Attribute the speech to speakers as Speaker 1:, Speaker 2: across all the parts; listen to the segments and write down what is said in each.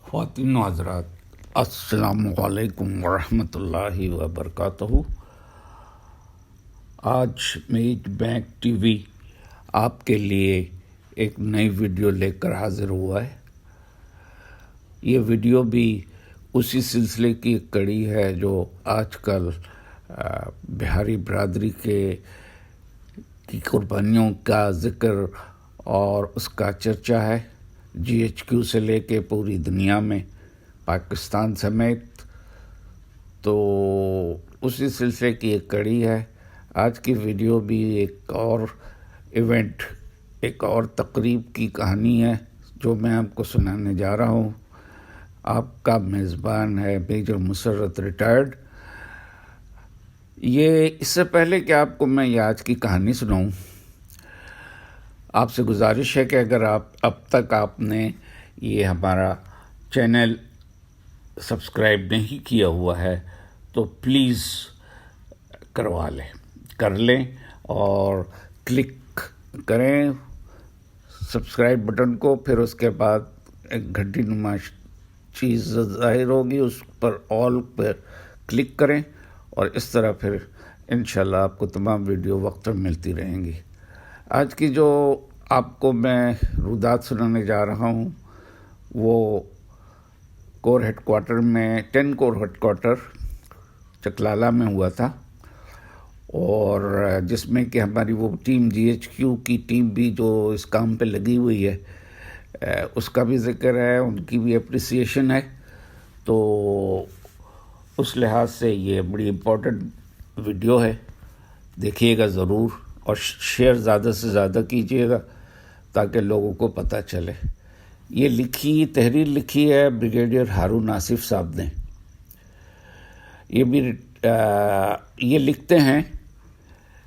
Speaker 1: خواتین و حضرات، السلام علیکم ورحمۃ اللہ وبرکاتہ۔ آج میج بینک ٹی وی آپ کے لیے ایک نئی ویڈیو لے کر حاضر ہوا ہے۔ یہ ویڈیو بھی اسی سلسلے کی ایک کڑی ہے جو آج کل بہاری برادری کی قربانیوں کا ذکر اور اس کا چرچا ہے، جی ایچ کیو سے لے کے پوری دنیا میں، پاکستان سمیت۔ تو اسی سلسلے کی ایک کڑی ہے۔ آج کی ویڈیو بھی ایک اور ایونٹ، ایک اور تقریب کی کہانی ہے جو میں آپ کو سنانے جا رہا ہوں۔ آپ کا میزبان ہے میجر مسرت ریٹائرڈ۔ اس سے پہلے کہ آپ کو میں یہ آج کی کہانی سناؤں، آپ سے گزارش ہے کہ اگر اب تک آپ نے یہ ہمارا چینل سبسکرائب نہیں کیا ہوا ہے تو پلیز کر لیں اور کلک کریں سبسکرائب بٹن کو۔ پھر اس کے بعد ایک گھنٹی نما چیز ظاہر ہوگی، اس پر آل پر کلک کریں، اور اس طرح پھر انشاءاللہ آپ کو تمام ویڈیو وقت پر ملتی رہیں گی۔ آج کی جو آپ کو میں رودات سنانے جا رہا ہوں وہ کور ہیڈ کوارٹر میں 10 کور ہیڈ کوارٹر چکلالہ میں ہوا تھا، اور جس میں کہ ہماری وہ ٹیم جی ایچ کیو کی ٹیم بھی جو اس کام پہ لگی ہوئی ہے اس کا بھی ذکر ہے، ان کی بھی اپریسیشن ہے۔ تو اس لحاظ سے یہ بڑی امپورٹنٹ ویڈیو ہے، دیکھیے گا ضرور، اور شیئر زیادہ سے زیادہ کیجیے گا تاکہ لوگوں کو پتہ چلے۔ یہ تحریر لکھی ہے بریگیڈیئر ہارون آصف صاحب نے۔ یہ لکھتے ہیں: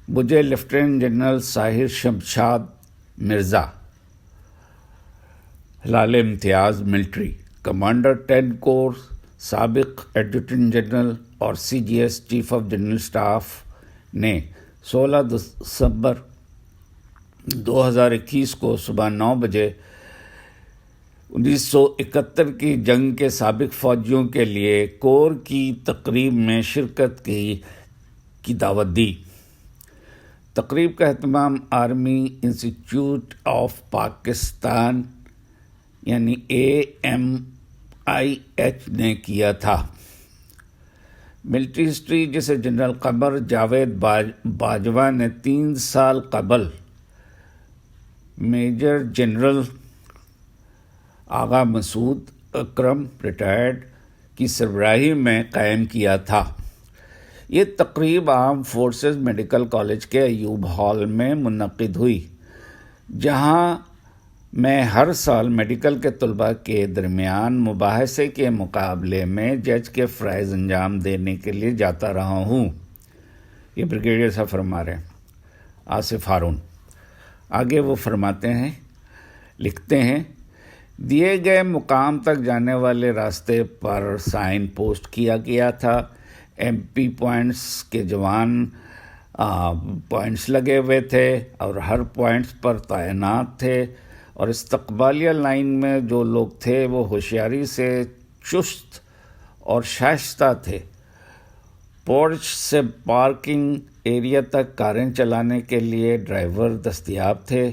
Speaker 1: مجھے lieutenant general Sahir Shamshad Mirza, Hilal Imtiaz military, commander 10 corps, سابق ایڈجوٹنٹ جنرل اور C G S chief of general staff نے 16 دسمبر 2021 کو صبح 9 بجے 1971 کی جنگ کے سابق فوجیوں کے لیے کور کی تقریب میں شرکت کی دعوت دی۔ تقریب کا اہتمام آرمی انسٹیٹیوٹ آف پاکستان یعنی AMIH نے کیا تھا۔ ملٹری ہسٹری، جسے جنرل قمر جاوید باجوہ نے 3 سال قبل میجر جنرل آغا مسعود اکرم ریٹائرڈ کی سربراہی میں قائم کیا تھا۔ یہ تقریب آرم فورسز میڈیکل کالج کے ایوب ہال میں منعقد ہوئی، جہاں میں ہر سال میڈیکل کے طلباء کے درمیان مباحثے کے مقابلے میں جج کے فرائض انجام دینے کے لیے جاتا رہا ہوں۔ یہ بریگیڈیئر صاحب فرما رہے ہیں، آصف ہارون۔ آگے وہ فرماتے ہیں، لکھتے ہیں: دیے گئے مقام تک جانے والے راستے پر سائن پوسٹ کیا گیا تھا۔ MP پوائنٹس کے جوان پوائنٹس لگے ہوئے تھے اور ہر پوائنٹس پر تعینات تھے، اور استقبالیہ لائن میں جو لوگ تھے وہ ہوشیاری سے چست اور شائستہ تھے۔ پورچ سے پارکنگ ایریا تک کاریں چلانے کے لیے ڈرائیور دستیاب تھے۔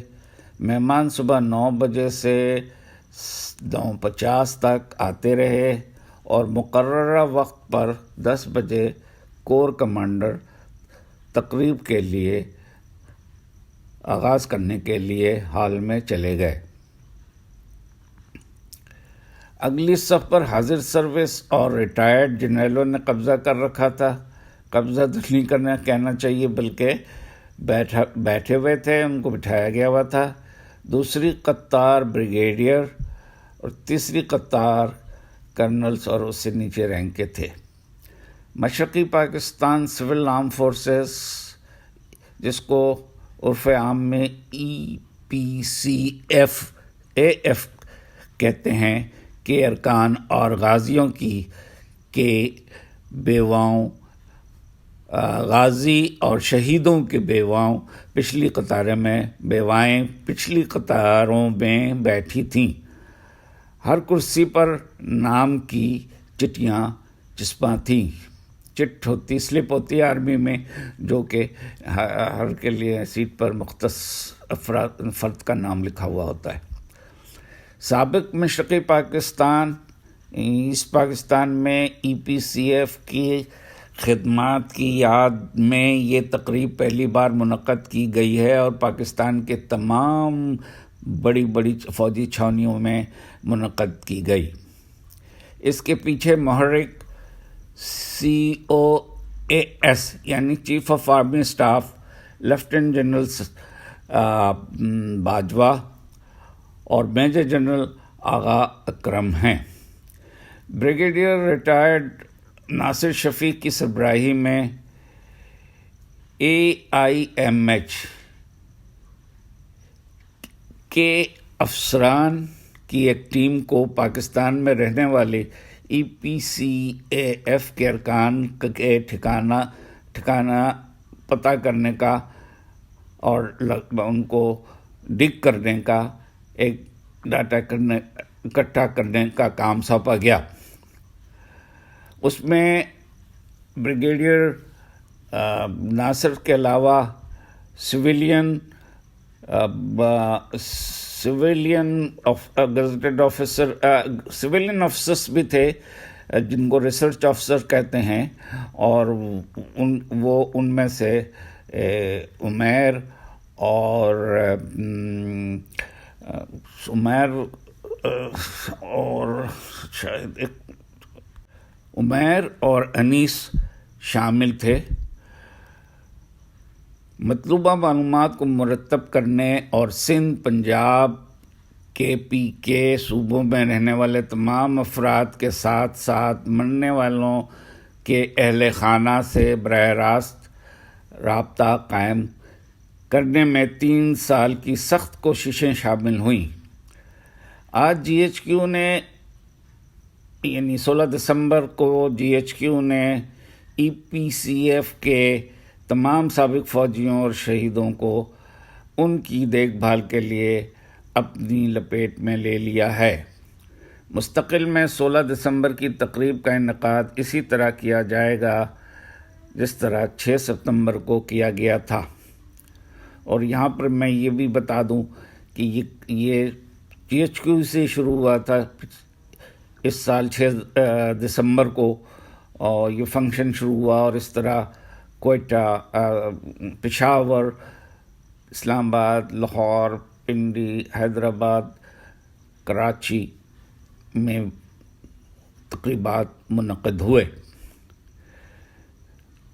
Speaker 1: مہمان صبح 9 بجے سے 9:50 تک آتے رہے، اور مقررہ وقت پر 10 بجے کور کمانڈر تقریب کے لیے آغاز کرنے کے لیے ہال میں چلے گئے۔ اگلی صف پر حاضر سروس اور ریٹائرڈ جنرلوں نے قبضہ کر رکھا تھا۔ قبضہ نہیں کرنا کہنا چاہیے، بلکہ بیٹھے ہوئے تھے، ان کو بٹھایا گیا ہوا تھا۔ دوسری قطار بریگیڈیئر اور تیسری قطار کرنلز اور اس سے نیچے رینک کے تھے۔ مشرقی پاکستان سول آرم فورسز، جس کو عرف عام میں EPCF کہتے ہیں، کے ارکان اور غازیوں کے بیواؤں، غازی اور شہیدوں کے بیوائیں پچھلی قطاروں میں بیٹھی تھیں۔ ہر کرسی پر نام کی چٹیاں چسپاں تھیں. چٹ ہوتی سلپ ہوتی ہے آرمی میں، جو کہ ہر کے لیے سیٹ پر مختص فرد کا نام لکھا ہوا ہوتا ہے. سابق مشرقی پاکستان ایسٹ پاکستان میں ای پی سی ایف کی خدمات کی یاد میں یہ تقریب پہلی بار منعقد کی گئی ہے اور پاکستان کے تمام بڑی بڑی فوجی چھاؤنیوں میں منعقد کی گئی. اس کے پیچھے محرک COAS یعنی chief of army staff lieutenant general Bajwa اور میجر جنرل آغا اکرم ہیں. بریگیڈیئر ریٹائرڈ ناصر شفیق کی سربراہی میں AIMH کے افسران کی ایک ٹیم کو پاکستان میں رہنے والے EPCAF کے ارکان کے ٹھکانہ پتہ کرنے کا اور ان کو ڈگ کرنے کا ایک ڈاٹا اکٹھا کرنے کا کام سونپا گیا. اس میں بریگیڈیئر ناصر کے علاوہ سویلین آفیسرز بھی تھے جن کو ریسرچ آفیسر کہتے ہیں، اور ان میں سے عمیر اور انیس شامل تھے. مطلوبہ معلومات کو مرتب کرنے اور سندھ، پنجاب، KPK صوبوں میں رہنے والے تمام افراد کے ساتھ ساتھ مرنے والوں کے اہل خانہ سے براہ راست رابطہ قائم کرنے میں 3 سال کی سخت کوششیں شامل ہوئیں. آج GHQ نے یعنی 16 دسمبر کو GHQ نے EPCF کے تمام سابق فوجیوں اور شہیدوں کو ان کی دیکھ بھال کے لیے اپنی لپیٹ میں لے لیا ہے. مستقل میں 16 دسمبر کی تقریب کا انعقاد اسی طرح کیا جائے گا جس طرح 6 ستمبر کو کیا گیا تھا. اور یہاں پر میں یہ بھی بتا دوں کہ یہ GHQ سے شروع ہوا تھا اس سال 6 دسمبر کو، اور یہ فنکشن شروع ہوا اور اس طرح کوئٹہ، پشاور، اسلام آباد، لاہور، پنڈی، حیدرآباد، کراچی میں تقریبات منعقد ہوئے.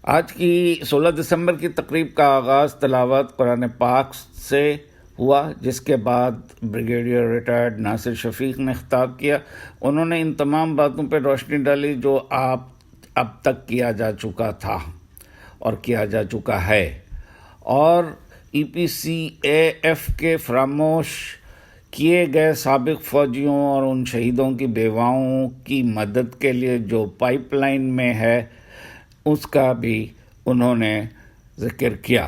Speaker 1: آج کی 16 دسمبر کی تقریب کا آغاز تلاوت قرآن پاک سے ہوا، جس کے بعد بریگیڈیئر ریٹائرڈ ناصر شفیق نے خطاب کیا. انہوں نے ان تمام باتوں پر روشنی ڈالی جو اب تک کیا جا چکا تھا اور کیا جا چکا ہے، اور EPCAF کے فراموش کیے گئے سابق فوجیوں اور ان شہیدوں کی بیواؤں کی مدد کے لیے جو پائپ لائن میں ہے اس کا بھی انہوں نے ذکر کیا.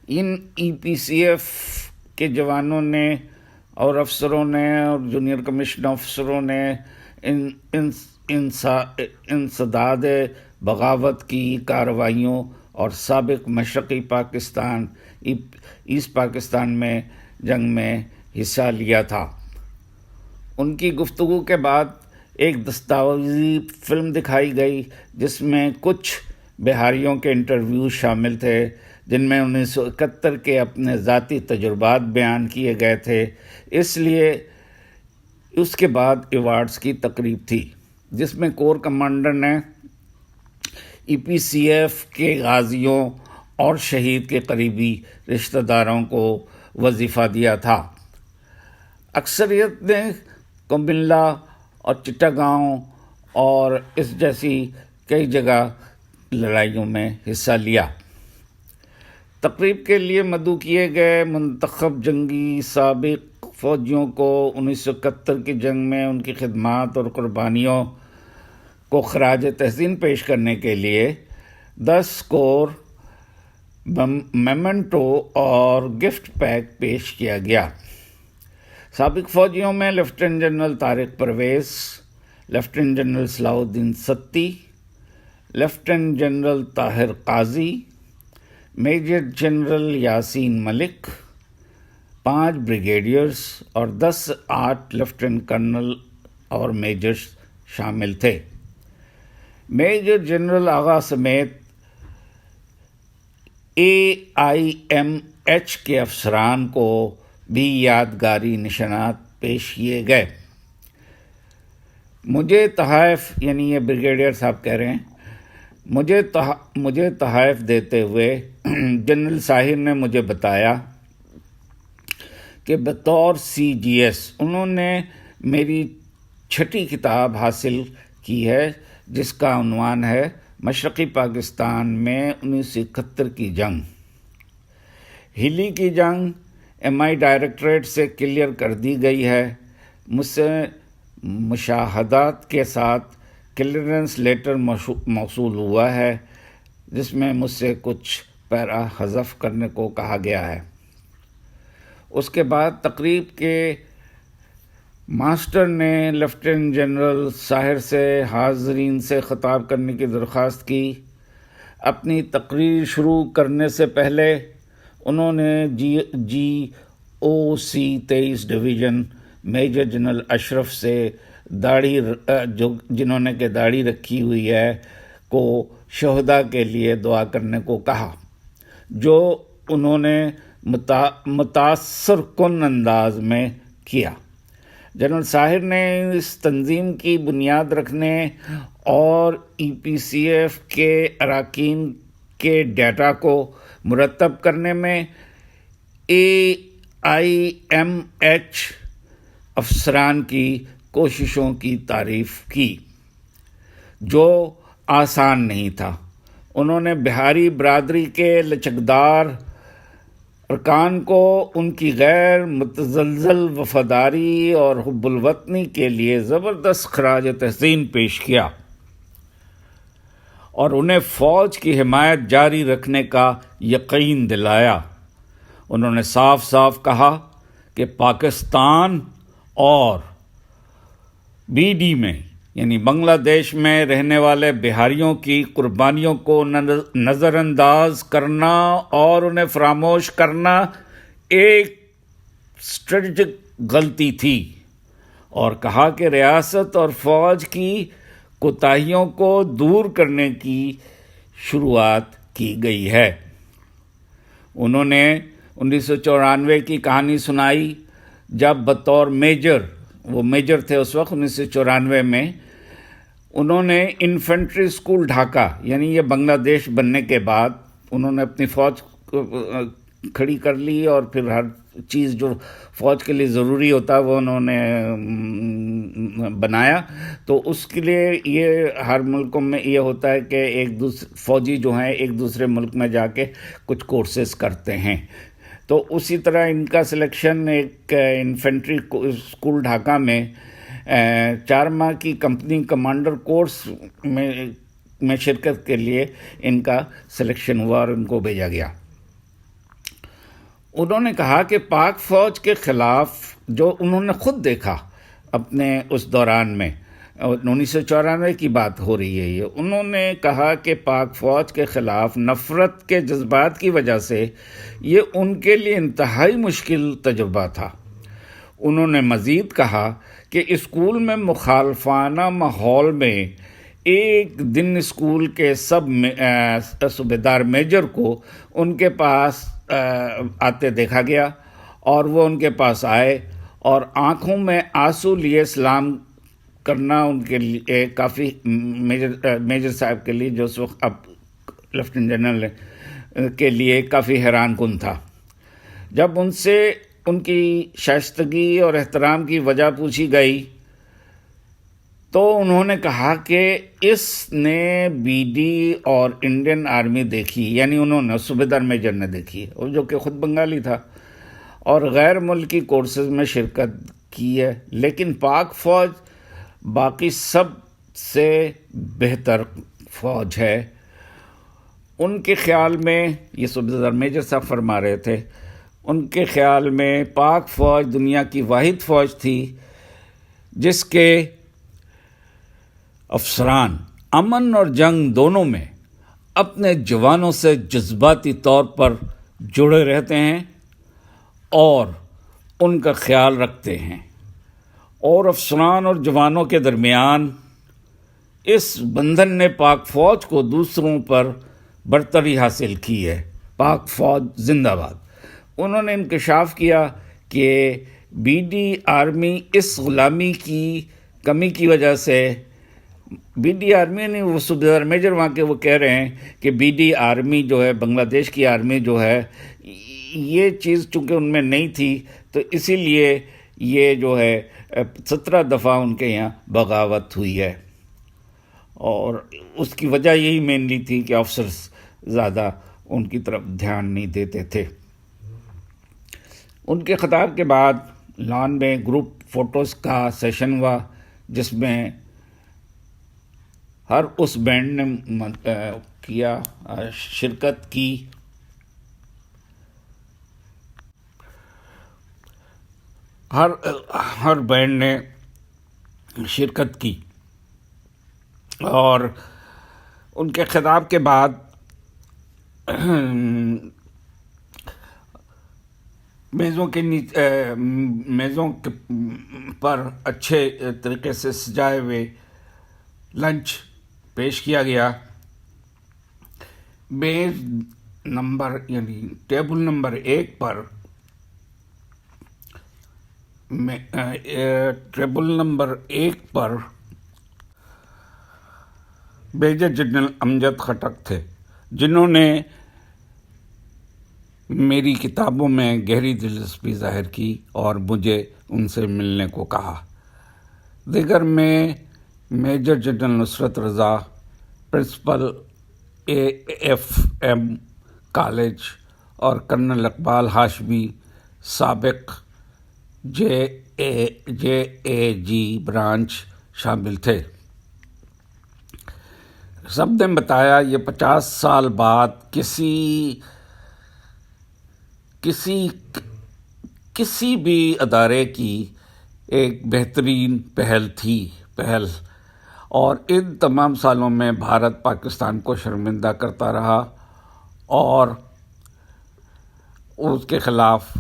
Speaker 1: ان EPCF کے جوانوں نے اور افسروں نے اور جونیئر کمیشن افسروں نے انسداد بغاوت کی کارروائیوں اور سابق مشرقی پاکستان ایسٹ پاکستان میں جنگ میں حصہ لیا تھا. ان کی گفتگو کے بعد ایک دستاویزی فلم دکھائی گئی جس میں کچھ بہاریوں کے انٹرویو شامل تھے جن میں 1971 کے اپنے ذاتی تجربات بیان کیے گئے تھے. اس لیے اس کے بعد ایوارڈز کی تقریب تھی جس میں کور کمانڈر نے EPCF کے غازیوں اور شہید کے قریبی رشتہ داروں کو وظیفہ دیا تھا. اکثریت نے کمبنلا اور چٹاگاؤں اور اس جیسی کئی جگہ لڑائیوں میں حصہ لیا. تقریب کے لیے مدعو کیے گئے منتخب جنگی سابق فوجیوں کو 1971 کی جنگ میں ان کی خدمات اور قربانیوں کو خراج تحسین پیش کرنے کے لیے 10 کور میمنٹو اور گفٹ پیک پیش کیا گیا. سابق فوجیوں میں lieutenant general Tariq Pervez, lieutenant general Salahuddin Satti, lieutenant general Tahir Qazi, major general Yasin Malik, 5 brigadiers اور 8 لیفٹیننٹ کرنل اور میجرز شامل تھے۔ میجر جنرل آغا سمیت AIMH کے افسران کو بھی یادگاری نشانات پیش کیے گئے۔ مجھے تحائف، یعنی یہ بریگیڈیئر صاحب کہہ رہے ہیں، مجھے تحائف دیتے ہوئے جنرل ساحر نے مجھے بتایا کہ بطور CGS انہوں نے میری 6ٹھی کتاب حاصل کی ہے، جس کا عنوان ہے مشرقی پاکستان میں 1971 کی جنگ۔ ہلی کی جنگ MI ڈائریکٹریٹ سے کلیئر کر دی گئی ہے۔ مجھ سے مشاہدات کے ساتھ کلیئرنس لیٹر موصول ہوا ہے، جس میں مجھ سے کچھ پیرا حذف کرنے کو کہا گیا ہے۔ اس کے بعد تقریب کے ماسٹر نے لیفٹیننٹ جنرل ساحر سے حاضرین سے خطاب کرنے کی درخواست کی۔ اپنی تقریر شروع کرنے سے پہلے انہوں نے GOC 23 ڈویژن میجر جنرل اشرف سے جنہوں نے کہ داڑھی رکھی ہوئی ہے کو شہداء کے لیے دعا کرنے کو کہا، جو انہوں نے متاثر کن انداز میں کیا۔ جنرل ساحر نے اس تنظیم کی بنیاد رکھنے اور EPCF کے اراکین کے ڈیٹا کو مرتب کرنے میں AIMH افسران کی کوششوں کی تعریف کی، جو آسان نہیں تھا۔ انہوں نے بہاری برادری کے لچکدار ارکان کو ان کی غیر متزلزل وفاداری اور حب الوطنی کے لیے زبردست خراج تحسین پیش کیا اور انہیں فوج کی حمایت جاری رکھنے کا یقین دلایا۔ انہوں نے صاف صاف کہا کہ پاکستان اور BD میں، یعنی بنگلہ دیش میں رہنے والے بہاریوں کی قربانیوں کو نظر انداز کرنا اور انہیں فراموش کرنا ایک اسٹریٹجک غلطی تھی، اور کہا کہ ریاست اور فوج کی کوتاہیوں کو دور کرنے کی شروعات کی گئی ہے۔ انہوں نے 1994 کی کہانی سنائی، جب بطور میجر، وہ میجر تھے اس وقت 1994 میں، انہوں نے انفینٹری اسکول ڈھاکہ، یعنی یہ بنگلہ دیش بننے کے بعد انہوں نے اپنی فوج کھڑی کر لی، اور پھر ہر چیز جو فوج کے لیے ضروری ہوتا ہے وہ انہوں نے بنایا۔ تو اس کے لیے یہ ہر ملکوں میں یہ ہوتا ہے کہ فوجی جو ہیں ایک دوسرے ملک میں جا کے کچھ کورسز کرتے ہیں۔ تو اسی طرح ان کا سلیکشن ایک انفینٹری اسکول ڈھاکہ میں 4 ماہ کی کمپنی کمانڈر کورس میں شرکت کے لیے ان کا سلیکشن ہوا اور ان کو بھیجا گیا۔ انہوں نے کہا کہ پاک فوج کے خلاف، جو انہوں نے خود دیکھا اپنے اس دوران میں، 1994 کی بات ہو رہی ہے یہ، انہوں نے کہا کہ پاک فوج کے خلاف نفرت کے جذبات کی وجہ سے یہ ان کے لیے انتہائی مشکل تجربہ تھا۔ انہوں نے مزید کہا کہ اسکول میں مخالفانہ ماحول میں ایک دن اسکول کے سب صوبیدار میجر کو ان کے پاس آتے دیکھا گیا، اور وہ ان کے پاس آئے اور آنکھوں میں آنسو لیے سلام کرنا ان کے لیے کافی میجر صاحب کے لیے، جو اس وقت اب لیفٹیننٹ جنرل کے لیے کافی حیران کن تھا۔ جب ان سے ان کی شائستگی اور احترام کی وجہ پوچھی گئی تو انہوں نے کہا کہ اس نے BD اور انڈین آرمی دیکھی، یعنی انہوں نے صوبیدار میجر نے دیکھی، اور جو کہ خود بنگالی تھا، اور غیر ملکی کورسز میں شرکت کی ہے، لیکن پاک فوج باقی سب سے بہتر فوج ہے۔ ان کے خیال میں، یہ صوبیدار میجر صاحب فرما رہے تھے، ان کے خیال میں پاک فوج دنیا کی واحد فوج تھی جس کے افسران امن اور جنگ دونوں میں اپنے جوانوں سے جذباتی طور پر جڑے رہتے ہیں اور ان کا خیال رکھتے ہیں، اور افسران اور جوانوں کے درمیان اس بندھن نے پاک فوج کو دوسروں پر برتری حاصل کی ہے۔ پاک فوج زندہ باد۔ انہوں نے انکشاف کیا کہ بی ڈی آرمی اس غلامی کی کمی کی وجہ سے، بی ڈی آرمی نہیں، وہ صوبیدار میجر وہاں کے وہ کہہ رہے ہیں کہ بی ڈی آرمی جو ہے، بنگلہ دیش کی آرمی جو ہے، یہ چیز چونکہ ان میں نہیں تھی تو اسی لیے یہ جو ہے 17 دفعہ ان کے یہاں بغاوت ہوئی ہے، اور اس کی وجہ یہی مینلی تھی کہ افسرز زیادہ ان کی طرف دھیان نہیں دیتے تھے۔ ان کے خطاب کے بعد لان میں گروپ فوٹوز کا سیشن ہوا جس میں ہر اس بینڈ نے شرکت کی۔ ہر بینڈ نے شرکت کی اور ان کے خطاب کے بعد میزوں پر اچھے طریقے سے سجائے ہوئے لنچ پیش کیا گیا۔ میز نمبر یعنی ٹیبل نمبر 1 پر میجر جنرل امجد خٹک تھے، جنہوں نے میری کتابوں میں گہری دلچسپی ظاہر کی اور مجھے ان سے ملنے کو کہا۔ دیگر میں میجر جنرل نصرت رضا، پرنسپل AFM کالج، اور کرنل اقبال ہاشمی، سابق JAG برانچ شامل تھے۔ سب نے بتایا یہ 50 سال بعد کسی بھی ادارے کی ایک بہترین پہل، اور ان تمام سالوں میں بھارت پاکستان کو شرمندہ کرتا رہا اور اس کے خلاف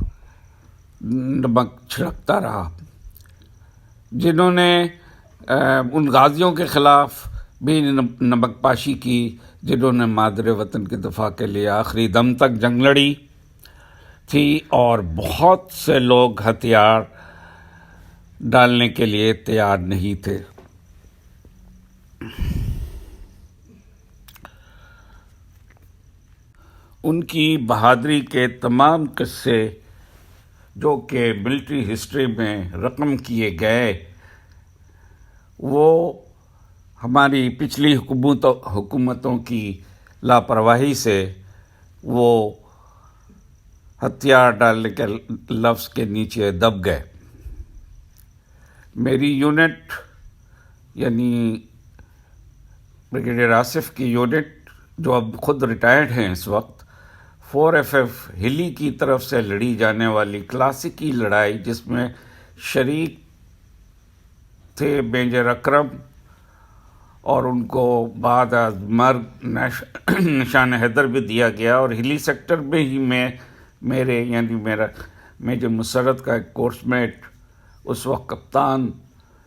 Speaker 1: نمک چھڑکتا رہا۔ جنہوں نے ان غازیوں کے خلاف بھی نمک پاشی کی جنہوں نے مادر وطن کے دفاع کے لیے آخری دم تک جنگ لڑی تھی، اور بہت سے لوگ ہتھیار ڈالنے کے لیے تیار نہیں تھے۔ ان کی بہادری کے تمام قصے جو کہ ملٹری ہسٹری میں رقم کیے گئے، وہ ہماری پچھلی حکومتوں کی لاپرواہی سے وہ ہتھیار ڈالنے کے لفظ کے نیچے دب گئے۔ میری یونٹ یعنی بریگیڈیئر آصف کی یونٹ، جو اب خود ریٹائرڈ ہیں اس وقت، 4FF ہلی کی طرف سے لڑی جانے والی کلاسیکی لڑائی جس میں شریک تھے میجر اکرم، اور ان کو بعد از مرگ نشان حیدر بھی دیا گیا، اور ہلی سیکٹر میں ہی میرا میجر مسرت کا ایک کورس میٹ اس وقت کپتان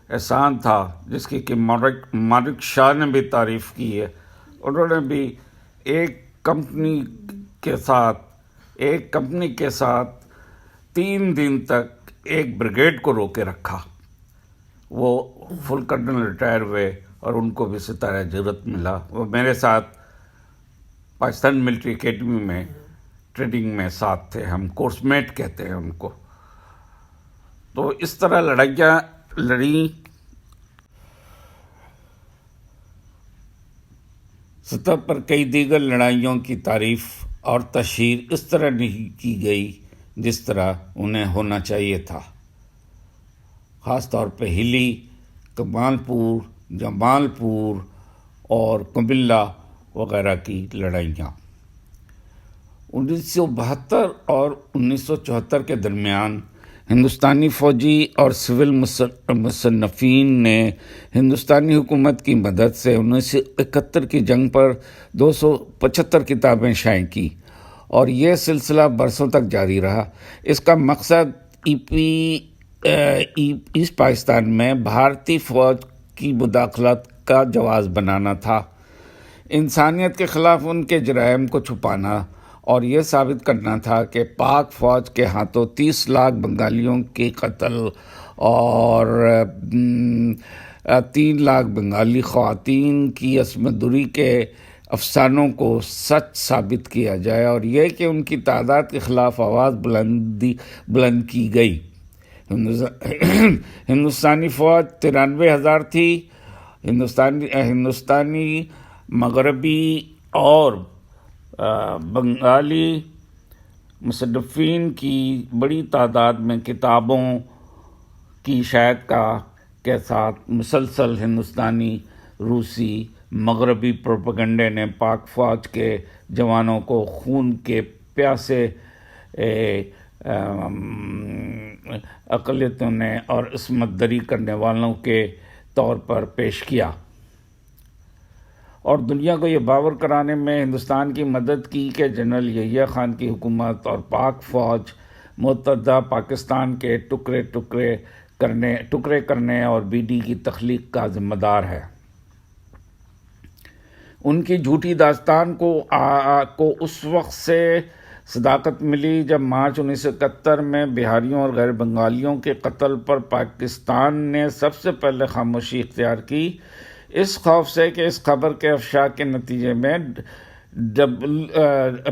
Speaker 1: احسان تھا، جس کی کہ مالک شاہ نے بھی تعریف کی ہے۔ انہوں نے بھی ایک کمپنی کے ساتھ 3 دن تک ایک بریگیڈ کو روکے رکھا۔ وہ فل کرنل ریٹائر ہوئے اور ان کو بھی ستارہ جرت ملا۔ وہ میرے ساتھ پاکستان ملٹری اکیڈمی میں ٹریننگ میں ساتھ تھے، ہم کورس میٹ کہتے ہیں ان کو۔ تو اس طرح لڑائیاں لڑیں۔ سطح پر کئی دیگر لڑائیوں کی تعریف اور تشہیر اس طرح نہیں کی گئی جس طرح انہیں ہونا چاہیے تھا، خاص طور پہ ہلی، کمال پور، جمال پور اور کمبلا وغیرہ کی لڑائیاں۔ 1972 اور 1974 کے درمیان ہندوستانی فوجی اور سول مصنفین نے ہندوستانی حکومت کی مدد سے 1971 کی جنگ پر 275 کتابیں شائع کی اور یہ سلسلہ برسوں تک جاری رہا۔ اس کا مقصد ایسٹ پاکستان میں بھارتی فوج کی مداخلت کا جواز بنانا تھا، انسانیت کے خلاف ان کے جرائم کو چھپانا اور یہ ثابت کرنا تھا کہ پاک فوج کے ہاتھوں 30 لاکھ بنگالیوں کے قتل اور 3 لاکھ بنگالی خواتین کی عصمت دری کے افسانوں کو سچ ثابت کیا جائے اور یہ کہ ان کی تعداد کے خلاف آواز بلند کی گئی۔ ہندوستانی فوج 93,000 تھی۔ ہندوستانی مغربی اور بنگالی مصنفین کی بڑی تعداد میں کتابوں کی اشاعت کے ساتھ مسلسل ہندوستانی، روسی، مغربی پروپیگنڈے نے پاک فوج کے جوانوں کو خون کے پیاسے اقلیتوں نے اور عصمت دری کرنے والوں کے طور پر پیش کیا اور دنیا کو یہ باور کرانے میں ہندوستان کی مدد کی کہ جنرل یحییٰ خان کی حکومت اور پاک فوج متحدہ پاکستان کے ٹکڑے کرنے اور بی ڈی کی تخلیق کا ذمہ دار ہے۔ ان کی جھوٹی داستان کو اس وقت سے صداقت ملی جب مارچ 1971 میں بہاریوں اور غیر بنگالیوں کے قتل پر پاکستان نے سب سے پہلے خاموشی اختیار کی، اس خوف سے کہ اس خبر کے افشا کے نتیجے میں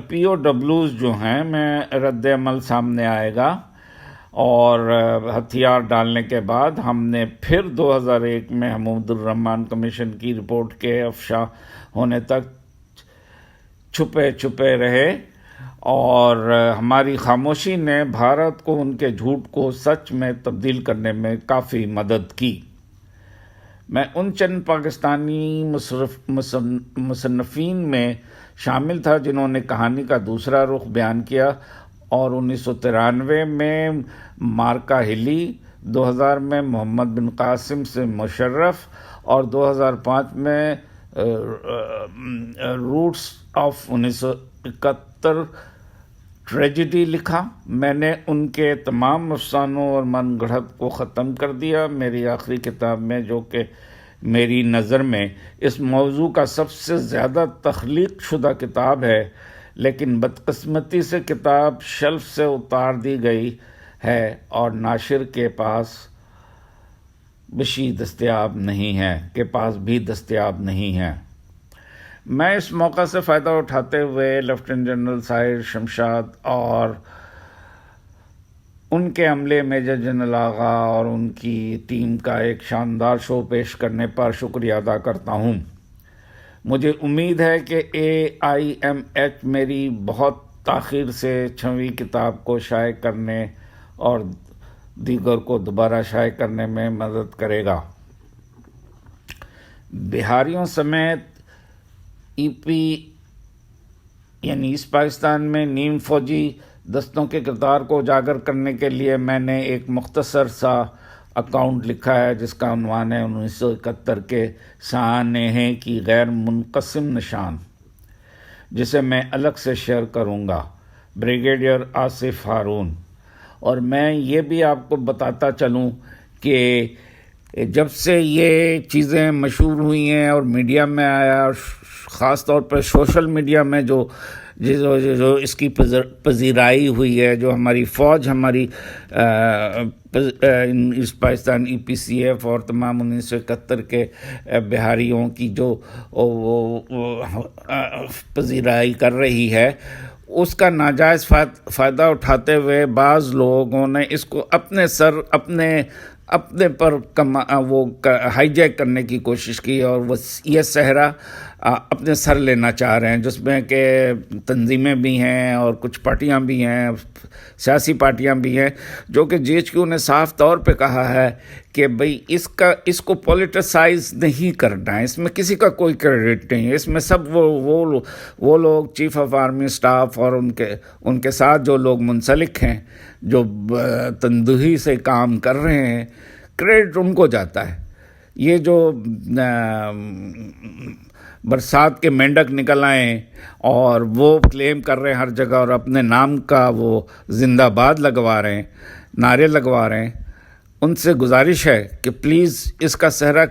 Speaker 1: پی او ڈبلیوز جو ہیں میں رد عمل سامنے آئے گا اور ہتھیار ڈالنے کے بعد ہم نے پھر 2001 میں حمود الرحمن کمیشن کی رپورٹ کے افشا ہونے تک چھپے رہے اور ہماری خاموشی نے بھارت کو ان کے جھوٹ کو سچ میں تبدیل کرنے میں کافی مدد کی۔ میں ان چند پاکستانی مصنفین میں شامل تھا جنہوں نے کہانی کا دوسرا رخ بیان کیا اور 1993 میں مارکا ہلی، 2000 میں محمد بن قاسم سے مشرف اور 2005 میں روٹس آف 1971 ٹریجڈی لکھا۔ میں نے ان کے تمام افسانوں اور من گھڑت کو ختم کر دیا۔ میری آخری کتاب میں، جو کہ میری نظر میں اس موضوع کا سب سے زیادہ تخلیق شدہ کتاب ہے، لیکن بدقسمتی سے کتاب شیلف سے اتار دی گئی ہے اور ناشر کے پاس بھی دستیاب نہیں ہے۔ میں اس موقع سے فائدہ اٹھاتے ہوئے لیفٹیننٹ جنرل ساحر شمشاد اور ان کے عملے میجر جنرل آغا اور ان کی ٹیم کا ایک شاندار شو پیش کرنے پر شکریہ ادا کرتا ہوں۔ مجھے امید ہے کہ AIMH میری بہت تاخیر سے 6ویں کتاب کو شائع کرنے اور دیگر کو دوبارہ شائع کرنے میں مدد کرے گا۔ بہاریوں سمیت یعنی ایسٹ پاکستان میں نیم فوجی دستوں کے کردار کو اجاگر کرنے کے لیے میں نے ایک مختصر سا اکاؤنٹ لکھا ہے جس کا عنوان ہے 1971 کے سانحے کی غیر منقسم نشان، جسے میں الگ سے شیئر کروں گا۔ بریگیڈیئر آصف ہارون۔ اور میں یہ بھی آپ کو بتاتا چلوں کہ جب سے یہ چیزیں مشہور ہوئی ہیں اور میڈیا میں آیا، اور خاص طور پر سوشل میڈیا میں جو اس کی پذیرائی ہوئی ہے، جو ہماری فوج، ہماری ایسٹ پاکستان EPCF اور تمام 1971 کے بہاریوں کی جو پذیرائی کر رہی ہے، اس کا ناجائز فائدہ اٹھاتے ہوئے بعض لوگوں نے اس کو اپنے اپنے پر وہ ہائی جیک کرنے کی کوشش کی، اور وہ یہ صحرا اپنے سر لینا چاہ رہے ہیں، جس میں کہ تنظیمیں بھی ہیں اور کچھ پارٹیاں بھی ہیں، سیاسی پارٹیاں بھی ہیں، جو کہ جی ایچ کیو نے صاف طور پہ کہا ہے کہ بھئی اس کو پولیٹیسائز نہیں کرنا ہے، اس میں کسی کا کوئی کریڈٹ نہیں ہے، اس میں سب وہ لوگ چیف آف آرمی اسٹاف اور ان کے ساتھ جو لوگ منسلک ہیں، جو تندہی سے کام کر رہے ہیں، کریڈٹ ان کو جاتا ہے۔ یہ جو برسات کے مینڈک نکل آئیں اور وہ کلیم کر رہے ہیں ہر جگہ، اور اپنے نام کا وہ زندہ باد لگوا رہے ہیں، نعرے لگوا رہے ہیں، ان سے گزارش ہے کہ پلیز اس کا صحرا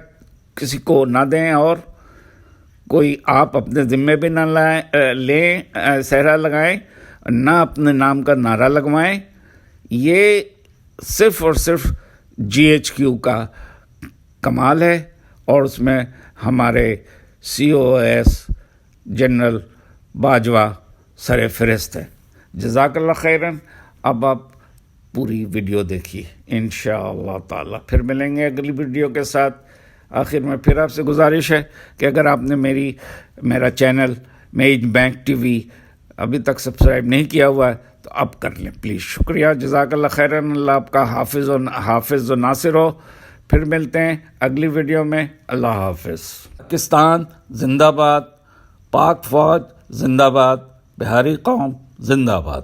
Speaker 1: کسی کو نہ دیں، اور کوئی آپ اپنے ذمے بھی نہ لیں، صحرا لگائیں، نہ اپنے نام کا نعرہ لگوائیں۔ یہ صرف اور صرف جی ایچ کیو کا کمال ہے، اور اس میں ہمارے سی او ایس جنرل باجوہ سر فہرست ہے۔ جزاک اللہ خیراً۔ اب آپ پوری ویڈیو دیکھیے انشاءاللہ تعالی، پھر ملیں گے اگلی ویڈیو کے ساتھ۔ آخر میں پھر آپ سے گزارش ہے کہ اگر آپ نے میرا چینل میج بینک ٹی وی ابھی تک سبسکرائب نہیں کیا ہوا ہے تو اب کر لیں پلیز۔ شکریہ، جزاک اللہ خیراً۔ اللہ آپ کا حافظ و ناصر ہو۔ پھر ملتے ہیں اگلی ویڈیو میں۔ اللہ حافظ۔ پاکستان زندہ باد، پاک فوج زندہ باد، بہاری قوم زندہ باد۔